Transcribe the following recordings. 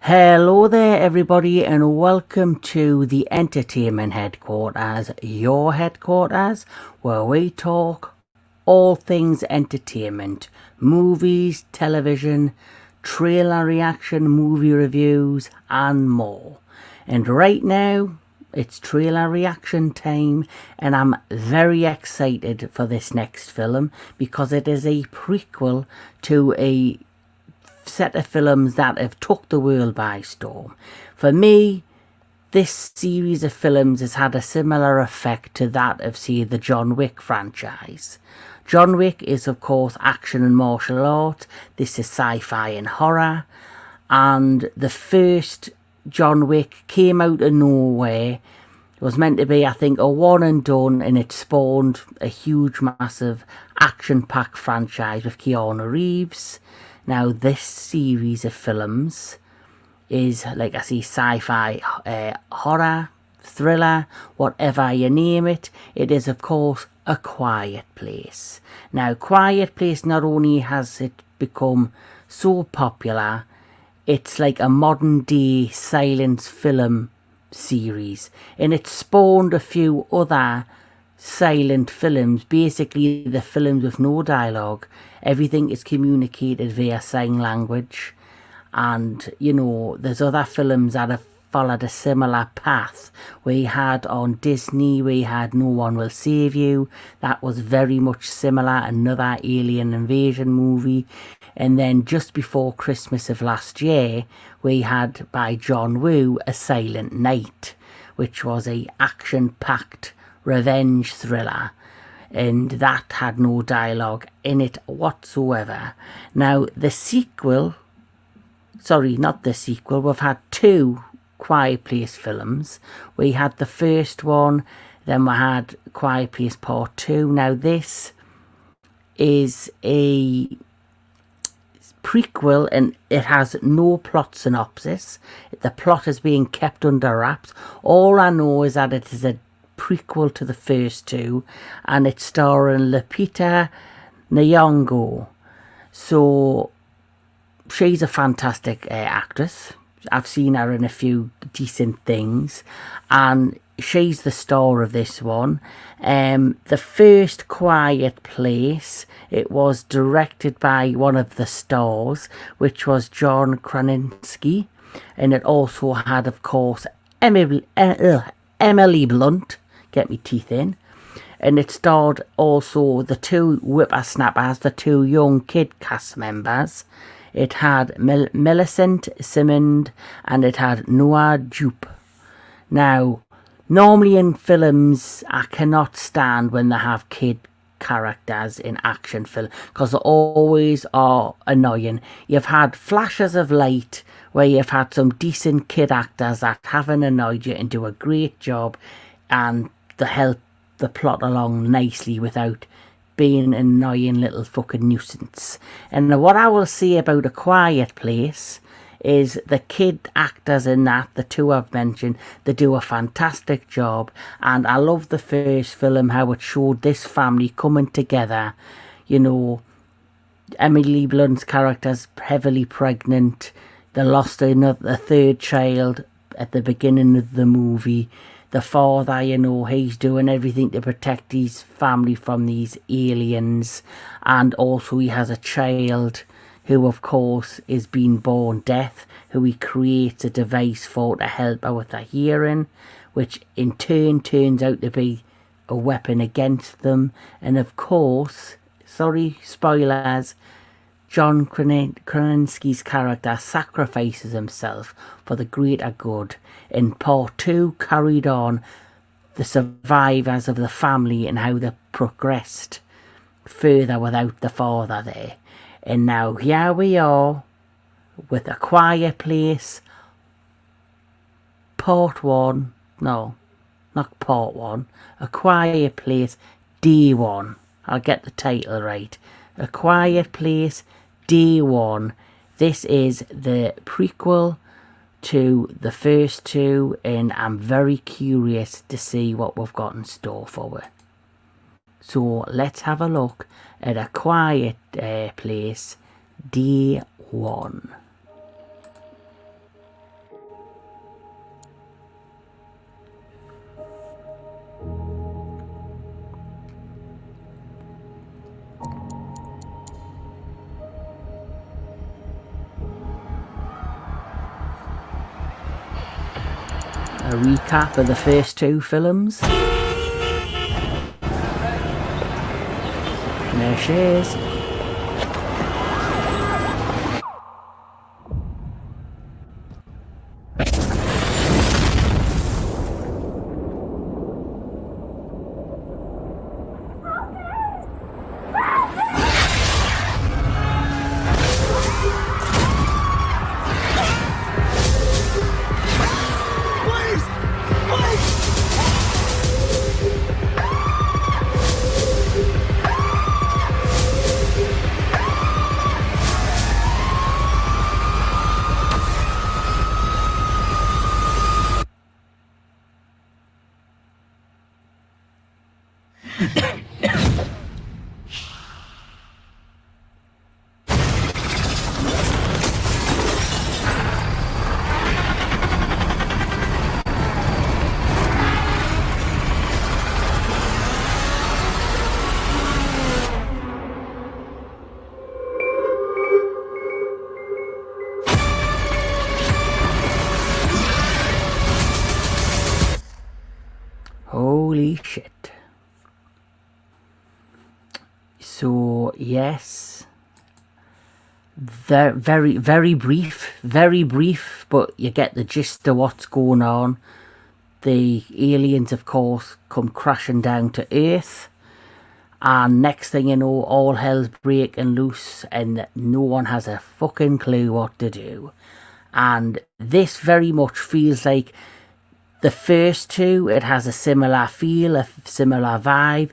Hello there everybody, and welcome to the Entertainment Headquarters, your headquarters, where we talk all things entertainment, movies, television, trailer reaction, movie reviews and more. And right now it's trailer reaction time, and I'm very excited for this next film because it is a prequel to a set of films that have took the world by storm. For me, this series of films has had a similar effect to that of, say, the John Wick franchise. John Wick is, of course, action and martial arts. This is sci-fi and horror. And the first John Wick came out of nowhere. It was meant to be, I think, a one and done, and it spawned a huge, massive, action-packed franchise with Keanu Reeves. Now, this series of films is, like I say, sci-fi, horror, thriller, whatever you name it. It is, of course, A Quiet Place. Now, Quiet Place, not only has it become so popular, it's like a modern-day silent film series. And it spawned a few other silent films, basically the films with no dialogue. Everything is communicated via sign language. And, you know, there's other films that have followed a similar path. We had on Disney, we had No One Will Save You. That was very much similar, another alien invasion movie. And then just before Christmas of last year, we had, by John Woo, A Silent Night, which was a action-packed revenge thriller, and that had no dialogue in it whatsoever. Now, the sequel, sorry, not the sequel, we've had two Quiet Place films. We had the first one, then we had Quiet Place Part 2. Now, this is a prequel, and it has no plot synopsis. The plot is being kept under wraps. All I know is that it is a prequel to the first two, and it's starring Lupita Nyong'o. So she's a fantastic actress. I've seen her in a few decent things, and she's the star of this one. The first Quiet Place, it was directed by one of the stars, which was John Krasinski, and it also had, of course, Emily Blunt. Get me teeth in. And it starred also the two whippersnappers, the two young kid cast members. It had Millicent Simmonds and it had Noah Jupe. Now, normally in films, I cannot stand when they have kid characters in action film, because they always are annoying. You've had flashes of light where you've had some decent kid actors that haven't annoyed you and do a great job, and they help the plot along nicely without being an annoying little fucking nuisance. And what I will say about A Quiet Place is the kid actors in that, the two I've mentioned, they do a fantastic job. And I love the first film, how it showed this family coming together. You know, Emily Blunt's character's heavily pregnant. They lost a third child at the beginning of the movie. The father, you know, he's doing everything to protect his family from these aliens. And also he has a child who, of course, is being born deaf, who he creates a device for to help her with her hearing, which in turn turns out to be a weapon against them. And of course, sorry, spoilers, John Krasinski's character sacrifices himself for the greater good. In part 2 carried on the survivors of the family and how they progressed further without the father there. And now here we are with A Quiet Place part 1. No, not part 1. A Quiet Place Day 1. I'll get the title right. A Quiet Place Day One. This is the prequel to the first two, and I'm very curious to see what we've got in store for it. So let's have a look at A Quiet Place Day One. A recap of the first two films. And there she is. Holy shit. So, yes. Very, very brief, but you get the gist of what's going on. The aliens, of course, come crashing down to Earth. And next thing you know, all hell's breaking loose and no one has a fucking clue what to do. And this very much feels like the first two. It has a similar feel, a similar vibe,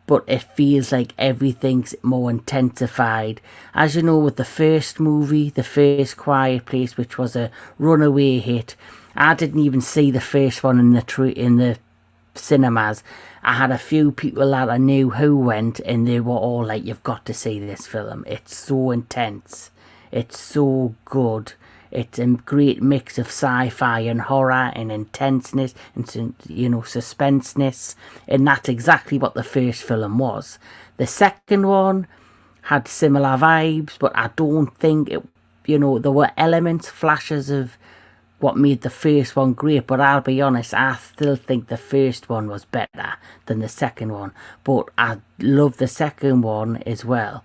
but it feels like everything's more intensified. As you know, with the first movie, the first Quiet Place, which was a runaway hit, I didn't even see the first one in the cinemas. I had a few people that I knew who went, and they were all like, "You've got to see this film. It's so intense. It's so good. It's a great mix of sci-fi and horror and intenseness and, you know, suspenseness." And that's exactly what the first film was. The second one had similar vibes, but I don't think it, you know, there were elements, flashes of what made the first one great, but I'll be honest, I still think the first one was better than the second one. But I love the second one as well.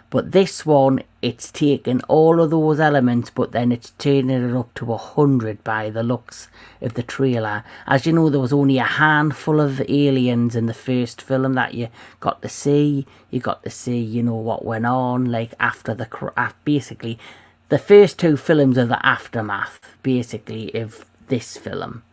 But this one, it's taken all of those elements, but then it's turning it up to 100 by the looks of the trailer. As you know, there was only a handful of aliens in the first film that you got to see. You got to see, you know, what went on, like after basically, the first two films are the aftermath, basically, of this film.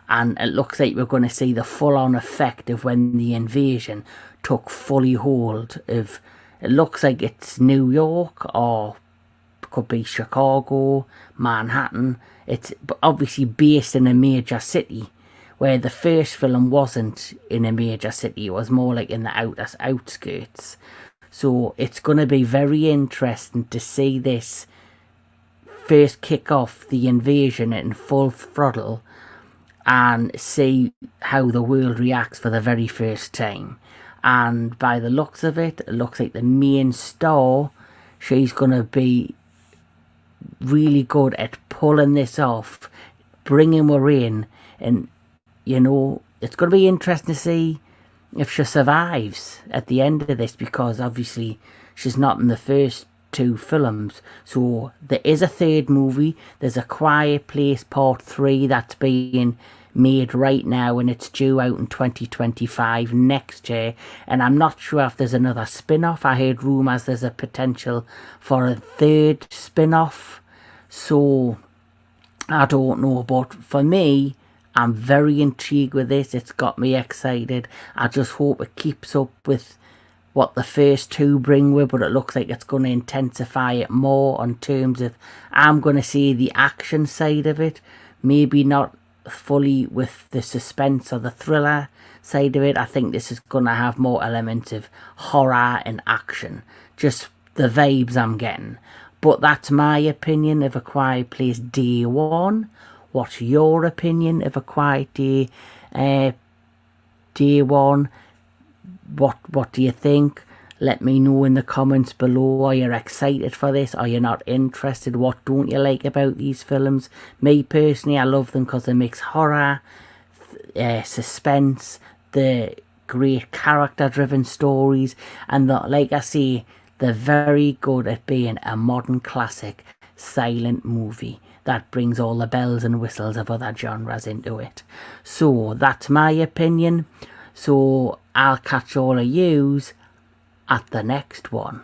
And it looks like we're going to see the full-on effect of when the invasion took fully hold of. It looks like it's New York, or could be Chicago, Manhattan. It's obviously based in a major city, where the first film wasn't in a major city. It was more like in the outskirts. So it's going to be very interesting to see this first kick off the invasion in full throttle and see how the world reacts for the very first time. And by the looks of it, it looks like the main star, she's going to be really good at pulling this off, bringing her in. And, you know, it's going to be interesting to see if she survives at the end of this, because obviously she's not in the first two films. So there is a third movie. There's A Quiet Place Part 3 that's being made right now, and it's due out in 2025, next year. And I'm not sure if there's another spin-off. I heard rumours there's a potential for a third spin-off. So I don't know, but for me, I'm very intrigued with this. It's got me excited. I just hope it keeps up with what the first two bring with, but it looks like it's going to intensify it more on terms of, I'm going to say, the action side of it. Maybe not fully with the suspense or the thriller side of it. I think this is going to have more elements of horror and action. Just the vibes I'm getting. But that's my opinion of A Quiet Place Day 1. What's your opinion of A Quiet Day, Day 1? What do you think? Let me know in the comments below. Are you excited for this? Are you not interested? What don't you like about these films? Me personally, I love them because they mix horror, suspense, the great character-driven stories, and like I say, they're very good at being a modern classic silent movie that brings all the bells and whistles of other genres into it. So that's my opinion. So I'll catch all of yous at the next one.